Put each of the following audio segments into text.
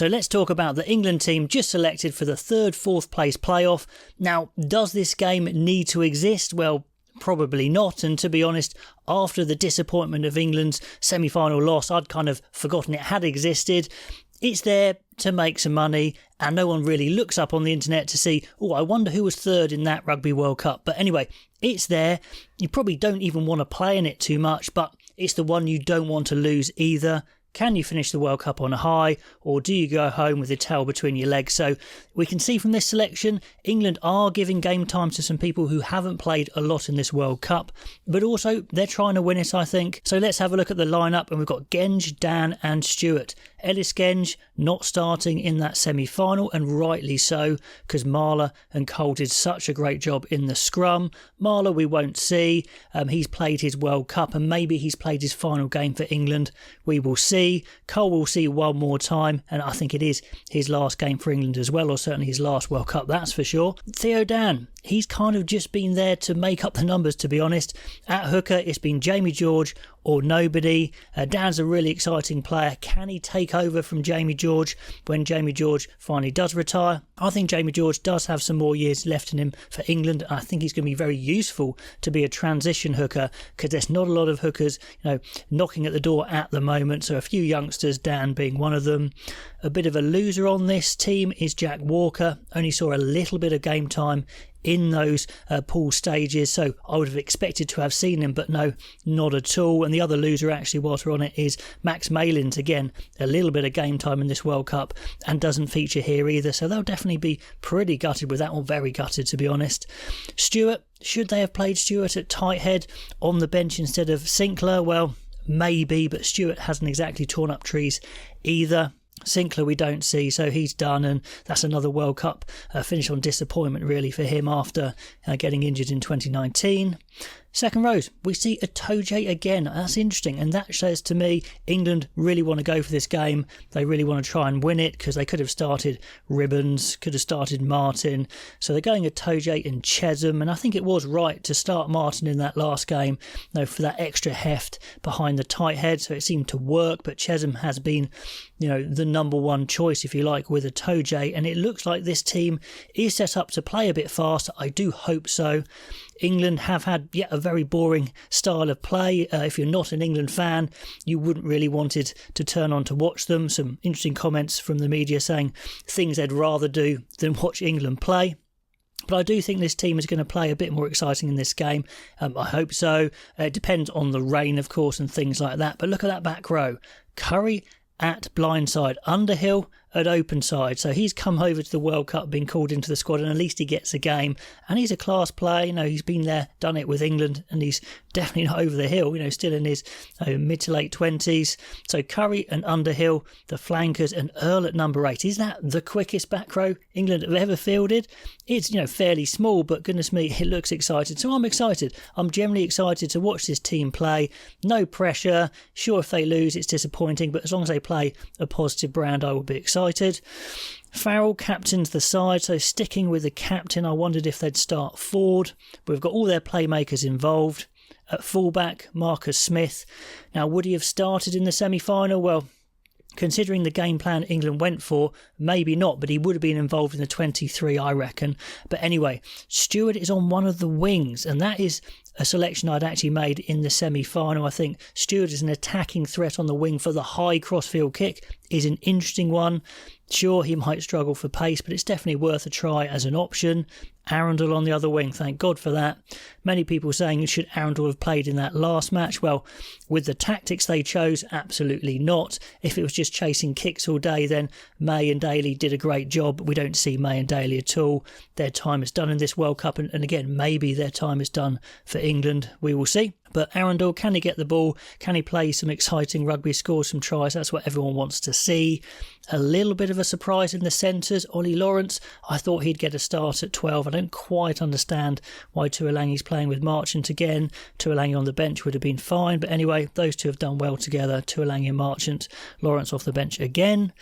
So let's talk about the England team just selected for the 3rd, 4th place playoff. Now, does this game need to exist? Well, probably not, and to be honest, after the disappointment of England's semi-final loss, I'd kind of forgotten it had existed. It's there to make some money, and no one really looks up on the internet to see, oh, I wonder who was 3rd in that Rugby World Cup. But anyway, it's there. You probably don't even want to play in it too much, but it's the one you don't want to lose either. Can you finish the World Cup on a high, or do you go home with your tail between your legs? So we can see from this selection, England are giving game time to some people who haven't played a lot in this World Cup, but also they're trying to win it, I think. So let's have a look at the lineup, and we've got Genge, Dan and Stewart. Ellis Genge not starting in that semi-final, and rightly so, because Marler and Cole did such a great job in the scrum. Marler we won't see. He's played his World Cup, and maybe he's played his final game for England. We will see. Cole will see one more time, and I think it is his last game for England as well, or certainly his last World Cup, that's for sure. Theo Dan, he's kind of just been there to make up the numbers, to be honest. At hooker, it's been Jamie George or nobody. Dan's a really exciting player. Can he take over from Jamie George when Jamie George finally does retire? I think Jamie George does have some more years left in him for England. I think he's going to be very useful to be a transition hooker, because there's not a lot of hookers, knocking at the door at the moment. So a few youngsters, Dan being one of them. A bit of a loser on this team is Jack Walker. Only saw a little bit of game time in those pool stages, so I would have expected to have seen him, but no, not at all. And the other loser, actually, whilst we're on it, is Max Malins. Again, a little bit of game time in this World Cup and doesn't feature here either, so they'll definitely be pretty gutted with that, or very gutted, to be honest. Stewart, should they have played Stewart at tight head on the bench instead of Sinclair? Well, maybe, but Stewart hasn't exactly torn up trees either. Sinclair we don't see, so he's done, and that's another World Cup finish on disappointment really for him after getting injured in 2019. Second rows, we see Itoje again. That's interesting, and that says to me England really want to go for this game. They really want to try and win it, because they could have started Ribbons, could have started Martin. So they're going Itoje and Chesham, and I think it was right to start Martin in that last game, for that extra heft behind the tight head, so it seemed to work. But Chesham has been, the number one choice, if you like, with Itoje, and it looks like this team is set up to play a bit faster. I do hope so. England have had a very boring style of play. If you're not an England fan, you wouldn't really want it to turn on to watch them. Some interesting comments from the media saying things they'd rather do than watch England play. But I do think this team is going to play a bit more exciting in this game. I hope so. It depends on the rain, of course, and things like that. But look at that back row. Curry at blindside, Underhill at open side. So he's come over to the World Cup, been called into the squad, and at least he gets a game. And he's a class player. He's been there, done it with England, and he's definitely not over the hill. Still in his mid to late 20s. So Curry and Underhill, the flankers, and Earl at number 8. Is that the quickest back row England have ever fielded? It's fairly small, but goodness me, it looks exciting. So I'm excited. I'm generally excited to watch this team play. No pressure. Sure, if they lose, it's disappointing, but as long as they play a positive brand, I will be excited. Farrell captains the side, so sticking with the captain, I wondered if they'd start Ford. We've got all their playmakers involved. At fullback, Marcus Smith. Now, would he have started in the semi-final? Well, considering the game plan England went for, maybe not, but he would have been involved in the 23, I reckon. But anyway, Stewart is on one of the wings, and that is a selection I'd actually made in the semi-final. I think Stewart is an attacking threat on the wing for the high crossfield kick, is an interesting one. Sure, he might struggle for pace, but it's definitely worth a try as an option. Arundel on the other wing, thank God for that. Many people saying, should Arundel have played in that last match? Well, with the tactics they chose, absolutely not. If it was just chasing kicks all day, then May and Daly did a great job. We don't see May and Daly at all. Their time is done in this World Cup, and again, maybe their time is done for England. We will see. But Arundel, can he get the ball? Can he play some exciting rugby, score some tries? That's what everyone wants to see. A little bit of a surprise in the centres. Ollie Lawrence, I thought he'd get a start at 12. I don't quite understand why Tuolangi's playing with Marchant again. Tuolangi on the bench would have been fine. But anyway, those two have done well together. Tuolangi and Marchant. Lawrence off the bench again.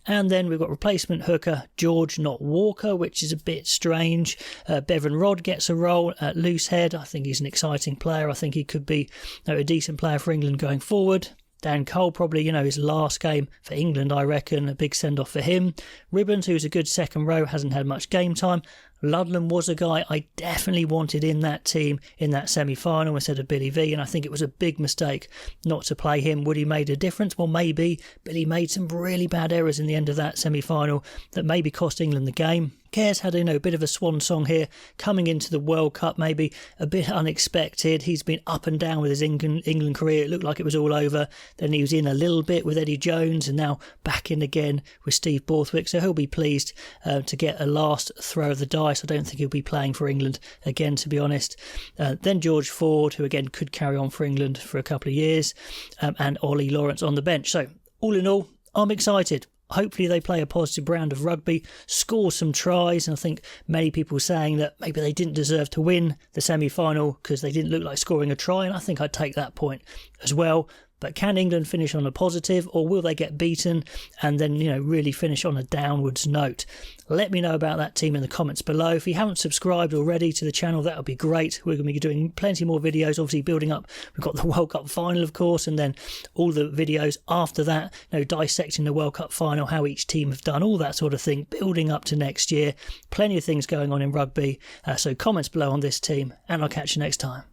And then we've got replacement hooker George, not Walker, which is a bit strange. Bevan Rodd gets a role at loose head. I think he's an exciting player. I think he could be a decent player for England going forward. Dan Cole, probably, his last game for England, I reckon. A big send-off for him. Ribbons, who's a good second row, hasn't had much game time. Ludlam was a guy I definitely wanted in that team in that semi-final instead of Billy V, and I think it was a big mistake not to play him. Would he made a difference? Well, maybe, but he made some really bad errors in the end of that semi-final that maybe cost England the game. Kerr's had a bit of a swan song here, coming into the World Cup, maybe a bit unexpected. He's been up and down with his England career. It looked like it was all over. Then he was in a little bit with Eddie Jones, and now back in again with Steve Borthwick. So he'll be pleased to get a last throw of the dice. I don't think he'll be playing for England again, to be honest. Then George Ford, who again could carry on for England for a couple of years, and Ollie Lawrence on the bench. So all in all, I'm excited. Hopefully they play a positive brand of rugby, score some tries, and I think many people saying that maybe they didn't deserve to win the semi-final because they didn't look like scoring a try, and I think I'd take that point as well. But can England finish on a positive, or will they get beaten and then, really finish on a downwards note? Let me know about that team in the comments below. If you haven't subscribed already to the channel, that would be great. We're going to be doing plenty more videos, obviously building up. We've got the World Cup final, of course, and then all the videos after that, dissecting the World Cup final, how each team have done, all that sort of thing, building up to next year. Plenty of things going on in rugby. So comments below on this team, and I'll catch you next time.